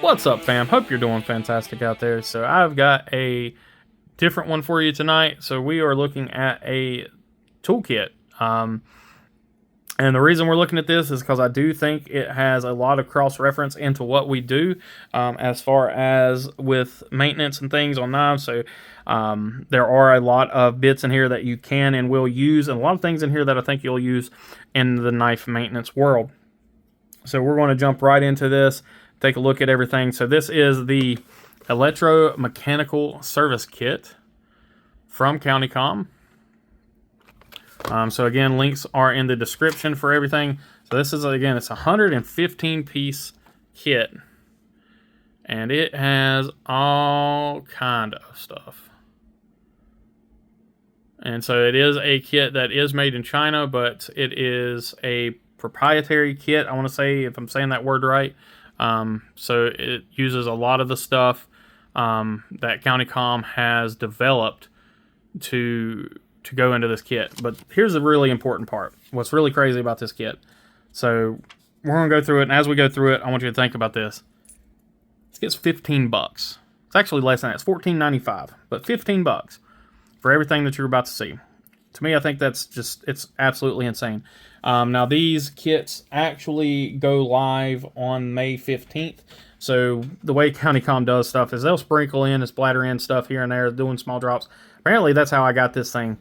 What's up, fam? Hope you're doing fantastic out there. So I've got a different one for you tonight. So we are looking at a toolkit. And the reason we're looking at this is because I do think it has a lot of cross-reference into what we do as far as with maintenance and things on knives. So there are a lot of bits in here that you can and will use, and a lot of things in here that I think you'll use in the knife maintenance world. So we're going to jump right into this, take a look at everything. So this is the Electromechanical Service Kit from Countycom. So again, links are in the description for everything. So this is, again, it's a 115 piece kit, and it has all kind of stuff. And so it is a kit that is made in China, but it is a proprietary kit, I want to say, if I'm saying that word right. So it uses a lot of the stuff that Countycom has developed to go into this kit. But here's the really important part. What's really crazy about this kit. So we're going to go through it, and as we go through it, I want you to think about this. This kit's 15 bucks. It's actually less than that. It's $14.95, but 15 bucks for everything that you're about to see. To me, I think that's just, it's absolutely insane. Now, these kits actually go live on May 15th. So the way Countycom does stuff is they'll sprinkle in and splatter in stuff here and there, doing small drops. Apparently, that's how I got this thing.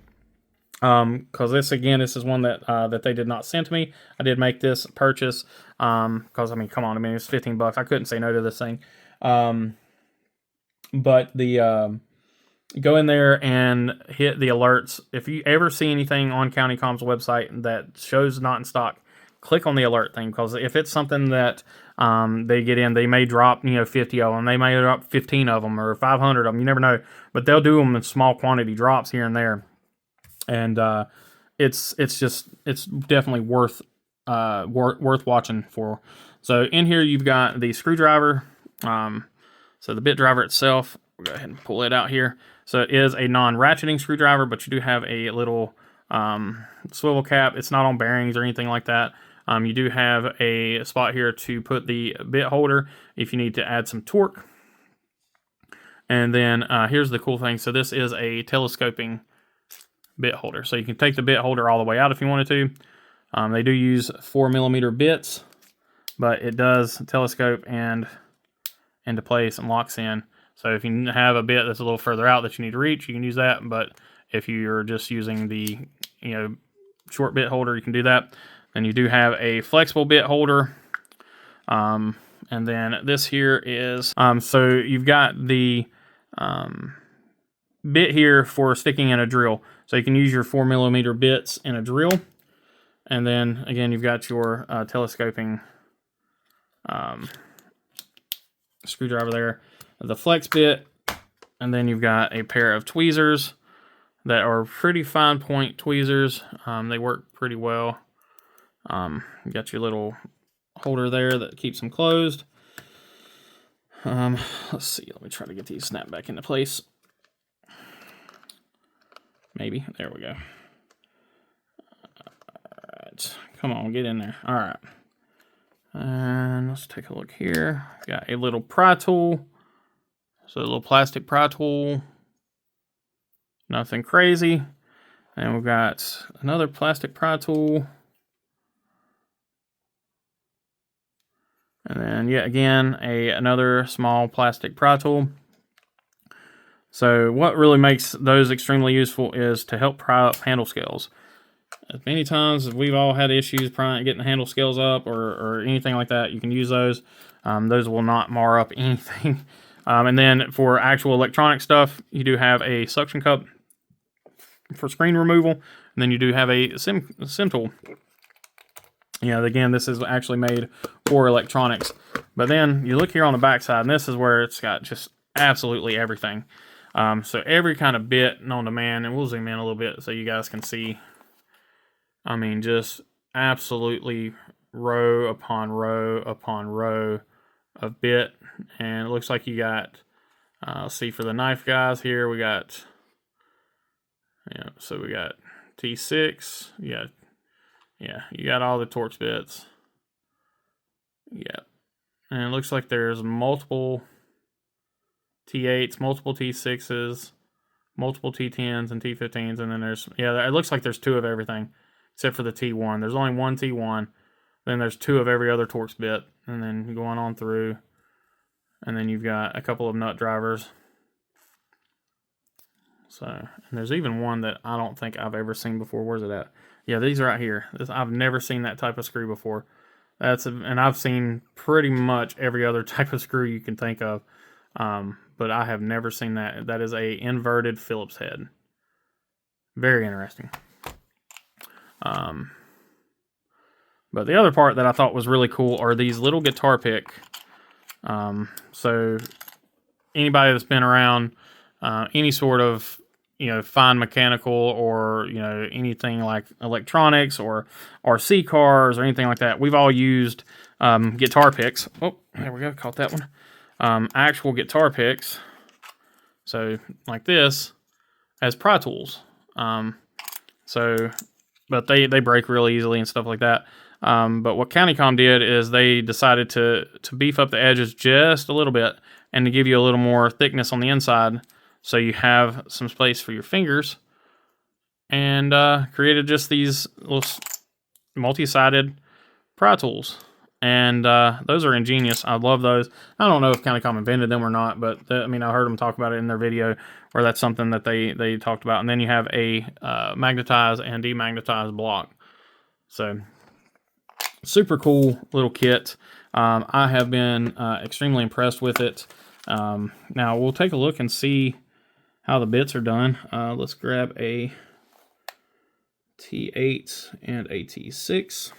Because this is one that that they did not send to me. I did make this purchase. Because, I mean, come on. I mean, it's 15 bucks. I couldn't say no to this thing. But the... go in there and hit the alerts. If you ever see anything on Countycom's website that shows not in stock, click on the alert thing, because if it's something that they get in, they may drop 50 of them, they may drop 15 of them or 500 of them. You never know, but they'll do them in small quantity drops here and there, and it's definitely worth watching for. So in here you've got the screwdriver. So the bit driver itself, we'll go ahead and pull it out here. So it is a non-ratcheting screwdriver, but you do have a little swivel cap. It's not on bearings or anything like that. You do have a spot here to put the bit holder if you need to add some torque. And then here's the cool thing. So this is a telescoping bit holder. So you can take the bit holder all the way out if you wanted to. They do use 4mm bits, but it does telescope and into place and locks in. So if you have a bit that's a little further out that you need to reach, you can use that. But if you're just using the short bit holder, you can do that. Then you do have a flexible bit holder. And then this here is, so you've got the bit here for sticking in a drill. So you can use your 4mm bits in a drill. And then again, you've got your telescoping screwdriver there, the flex bit, and then you've got a pair of tweezers that are pretty fine point tweezers. They work pretty well. You got your little holder there that keeps them closed. Let's see, let me try to get these snapped back into place. Maybe, there we go. Alright, come on, get in there. Alright. And let's take a look here. Got a little pry tool. So a little plastic pry tool. Nothing crazy. And we've got another plastic pry tool. And then yet again, another small plastic pry tool. So what really makes those extremely useful is to help pry up handle scales. As many times as we've all had issues getting the handle scales up or anything like that, you can use those. Those will not mar up anything. And then for actual electronic stuff, you do have a suction cup for screen removal. And then you do have a sim tool. Again, this is actually made for electronics. But then you look here on the back side, and this is where it's got just absolutely everything. So every kind of bit known to man, and we'll zoom in a little bit so you guys can see. I mean, just absolutely row upon row upon row of bit. And it looks like you got, let's see, for the knife guys here, we got, so we got T6, you got all the Torx bits. Yep. And it looks like there's multiple T8s, multiple T6s, multiple T10s and T15s, and then there's, yeah, it looks like there's 2 of everything, except for the T1. There's only 1 T1, then there's 2 of every other Torx bit, and then going on through, and then you've got a couple of nut drivers. So, and there's even one that I don't think I've ever seen before. Where's it at? Yeah, these are right here. I've never seen that type of screw before. And I've seen pretty much every other type of screw you can think of, but I have never seen that. That is a inverted Phillips head. Very interesting. But the other part that I thought was really cool are these little guitar pick. So anybody that's been around any sort of, you know, fine mechanical or, you know, anything like electronics or RC cars or anything like that, we've all used guitar picks. Oh, there we go, caught that one. Actual guitar picks, so like this, as pry tools. But they break real easily and stuff like that. But what CountyCom did is they decided to beef up the edges just a little bit and to give you a little more thickness on the inside, so you have some space for your fingers, and created just these little multi-sided pry tools. And those are ingenious. I love those. I don't know if CountyCom invented them or not, but I mean, I heard them talk about it in their video, where that's something that they talked about. And then you have a magnetized and demagnetized block. So super cool little kit. I have been extremely impressed with it. Now we'll take a look and see how the bits are done. Let's grab a T8 and a T6.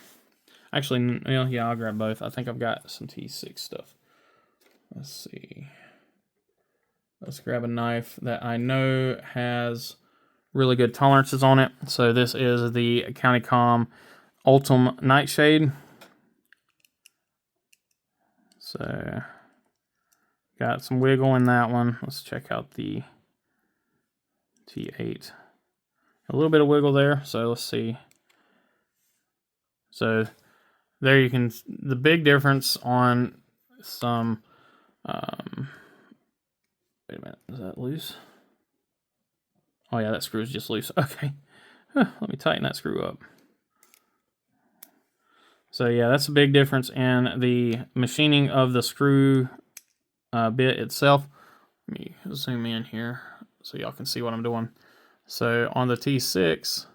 Actually, well, yeah, I'll grab both. I think I've got some T6 stuff. Let's see. Let's grab a knife that I know has really good tolerances on it. So this is the CountyCom Ultim Nightshade. So got some wiggle in that one. Let's check out the T8. A little bit of wiggle there. So let's see. So there you can, the big difference on some, wait a minute, is that loose? Oh yeah, that screw is just loose. Okay, let me tighten that screw up. So yeah, that's a big difference in the machining of the screw bit itself. Let me zoom in here so y'all can see what I'm doing. So on the T6,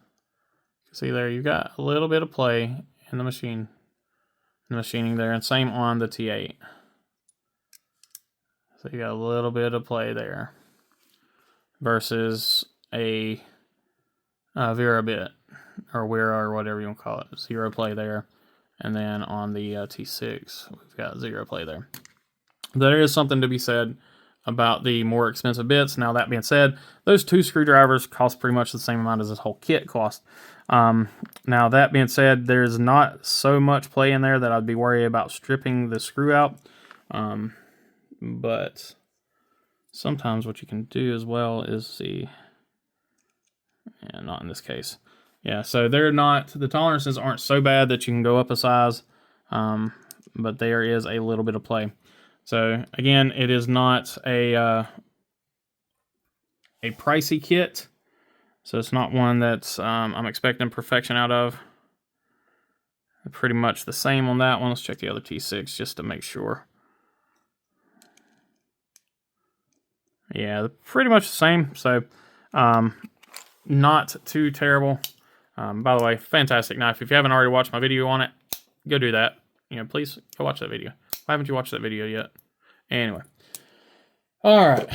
see there, you've got a little bit of play in the machining there, and same on the T8. So you got a little bit of play there versus a Vera bit, or Wera, or whatever you want to call it. Zero play there. And then on the T6, we've got zero play there. There is something to be said about the more expensive bits. Now, that being said, those 2 screwdrivers cost pretty much the same amount as this whole kit cost. Now, that being said, there's not so much play in there that I'd be worried about stripping the screw out. But sometimes what you can do as well is see, yeah, not in this case. Yeah, so they're not, the tolerances aren't so bad that you can go up a size, but there is a little bit of play. So again, it is not a pricey kit, so it's not one that's I'm expecting perfection out of. Pretty much the same on that one. Let's check the other T6 just to make sure. Yeah, pretty much the same. So not too terrible. By the way, fantastic knife. If you haven't already watched my video on it, go do that. You know, please go watch that video. Why haven't you watched that video yet? Anyway. All right.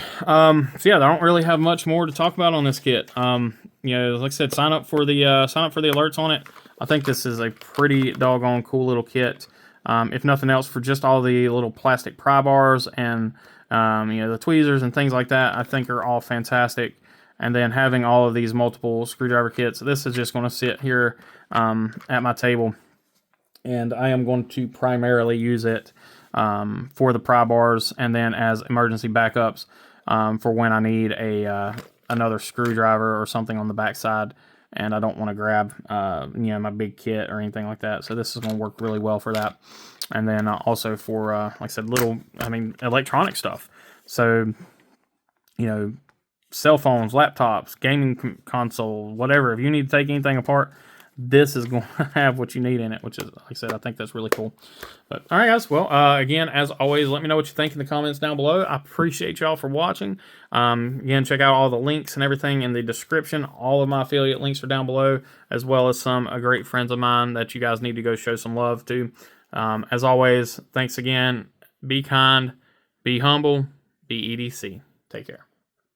So yeah, I don't really have much more to talk about on this kit. You know, like I said, sign up for the alerts on it. I think this is a pretty doggone cool little kit. If nothing else, for just all the little plastic pry bars and you know, the tweezers and things like that, I think are all fantastic. And then having all of these multiple screwdriver kits, this is just going to sit here at my table, and I am going to primarily use it for the pry bars, and then as emergency backups for when I need a another screwdriver or something on the backside, and I don't want to grab my big kit or anything like that. So this is going to work really well for that. And then also for like I said, electronic stuff. So cell phones, laptops, gaming console, whatever. If you need to take anything apart, this is going to have what you need in it, which is, like I said, I think that's really cool. But all right, guys. Well, again, as always, let me know what you think in the comments down below. I appreciate y'all for watching. Again, check out all the links and everything in the description. All of my affiliate links are down below, as well as some great friends of mine that you guys need to go show some love to. As always, thanks again. Be kind, be humble, be EDC. Take care.